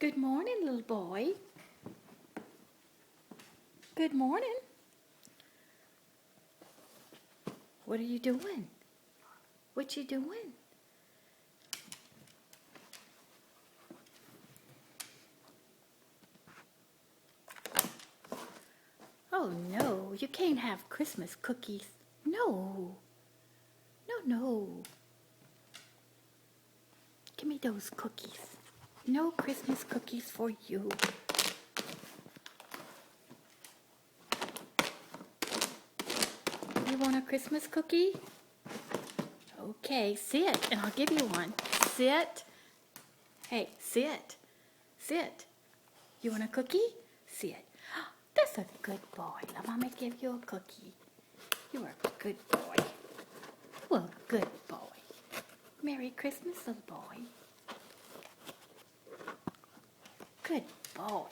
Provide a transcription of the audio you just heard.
Good morning, little boy. Good morning. What are you doing? What you doing? Oh no, you can't have Christmas cookies. No. No, no. Give me those cookies. No Christmas cookies for you. You want a Christmas cookie? Okay, sit and I'll give you one. Sit. Hey, sit. Sit. You want a cookie? Sit. That's a good boy. Let Mama give you a cookie. You are a good boy. Well, good boy. Merry Christmas, little boy. Good boy.